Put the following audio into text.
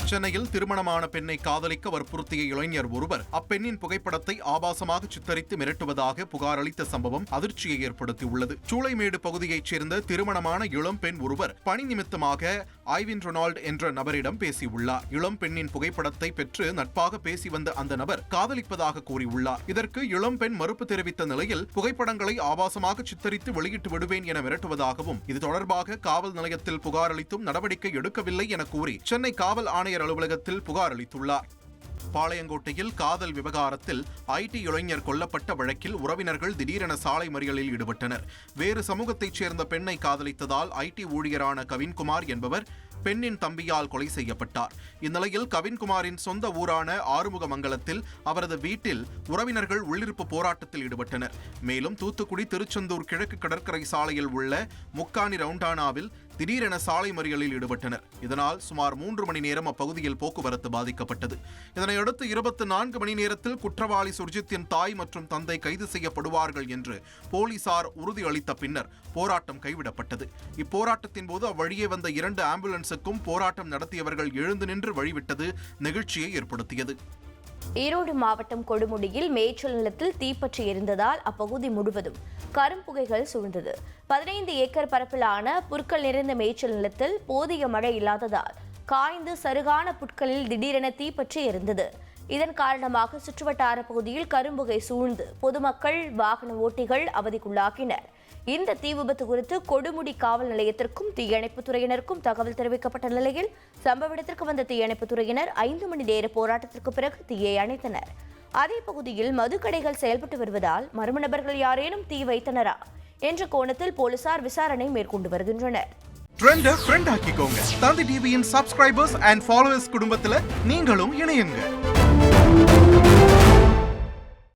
சென்னையில் திருமணமான பெண்ணை காதலிக்க வற்புறுத்திய இளைஞர் ஒருவர் அப்பெண்ணின் புகைப்படத்தை ஆபாசமாக சித்தரித்து மிரட்டுவதாக புகார் அளித்த சம்பவம் அதிர்ச்சியை ஏற்படுத்தியுள்ளது. சூளைமேடு பகுதியைச் சேர்ந்த திருமணமான இளம் பெண் ஒருவர் பணி நிமித்தமாக ஐவின் ரொனால்டு என்ற நபரிடம் பேசியுள்ளார். இளம் பெண்ணின் புகைப்படத்தை பெற்று நட்பாக பேசி வந்த அந்த நபர் காதலிப்பதாக கூறியுள்ளார். இதற்கு இளம் பெண் மறுப்பு தெரிவித்த நிலையில் புகைப்படங்களை ஆபாசமாக சித்தரித்து வெளியிட்டு விடுவேன் என மிரட்டுவதாகவும் இது தொடர்பாக காவல் நிலையத்தில் புகார் அளித்தும் நடவடிக்கை எடுக்கவில்லை என கூறி சென்னை காவல் ஆணையர் அலுவலகத்தில் புகார் அளித்துள்ளார். பாளையங்கோட்டையில் காதல் விவகாரத்தில் ஐடி இளைஞர் கொல்லப்பட்ட வழக்கில் உறவினர்கள் திடீரென சாலை மறியலில் ஈடுபட்டனர். வேறு சமூகத்தைச் சேர்ந்த பெண்ணை காதலித்ததால் ஐடி ஊழியரான கவின்குமார் என்பவர் பெண்ணின் தம்பியால் கொலை செய்யப்பட்டார். இந்நிலையில் கவின்குமாரின் சொந்த ஊரான ஆறுமுகமங்கலத்தில் அவரது வீட்டில் உறவினர்கள் உள்ளிருப்பு போராட்டத்தில் ஈடுபட்டனர். மேலும் தூத்துக்குடி திருச்செந்தூர் கிழக்கு கடற்கரை சாலையில் உள்ள முக்காணி ரவுண்டானாவில் திடீரென சாலை மறியலில் ஈடுபட்டனர். இதனால் சுமார் 3 மணி நேரம் அப்பகுதியில் போக்குவரத்து பாதிக்கப்பட்டது. இதனையடுத்து 24 மணி நேரத்தில் குற்றவாளி சுர்ஜித்தின் தாய் மற்றும் தந்தை கைது செய்யப்படுவார்கள் என்று போலீசார் உறுதியளித்த பின்னர் போராட்டம் கைவிடப்பட்டது. இப்போராட்டத்தின் போது அவ்வழியே வந்த 2 ஆம்புலன்ஸுக்கும் போராட்டம் நடத்தியவர்கள் எழுந்து நின்று வழிவிட்டது நெகிழ்ச்சியை ஏற்படுத்தியது. ஈரோடு மாவட்டம் கொடுமுடியில் மேய்ச்சல் நிலத்தில் தீப்பற்றி எரிந்ததால் அப்பகுதி முழுவதும் கரும்புகைகள் சூழ்ந்தது. 15 ஏக்கர் பரப்பிலான புற்கள் நிறைந்த மேய்ச்சல் நிலத்தில் போதிய மழை இல்லாததால் காய்ந்து சருகான புற்களில் திடீரென தீப்பற்றி எரிந்தது. இதன் காரணமாக சுற்றுவட்டார பகுதியில் கரும்புகை சூழ்ந்து பொதுமக்கள், வாகன ஓட்டிகள் அவதிக்குள்ளாகினர். இந்த தீ விபத்து குறித்து கொடுமுடி காவல் நிலையத்திற்கும் தீயணைப்புத் துறையினருக்கும் தகவல் தெரிவிக்கப்பட்ட நிலையில் சம்பவ இடத்திற்கு வந்த தீயணைப்புத் துறையினர் 5 மணி நேர போராட்டத்திற்கு பிறகு தீயை அணைத்தனர். அதே பகுதியில் மதுக்கடைகள் செயல்பட்டு வருவதால் மர்ம நபர்கள் யாரேனும் தீ வைத்தனரா என்ற கோணத்தில் போலீசார் விசாரணை மேற்கொண்டு வருகின்றனர். ஃப்ரெண்ட் ஆக்கிக்கோங்க. தந்தி டிவியின் சப்ஸ்கிரைபர்ஸ் அண்ட் ஃபாலோவர்ஸ் குடும்பத்துல நீங்களும் இணையுங்க.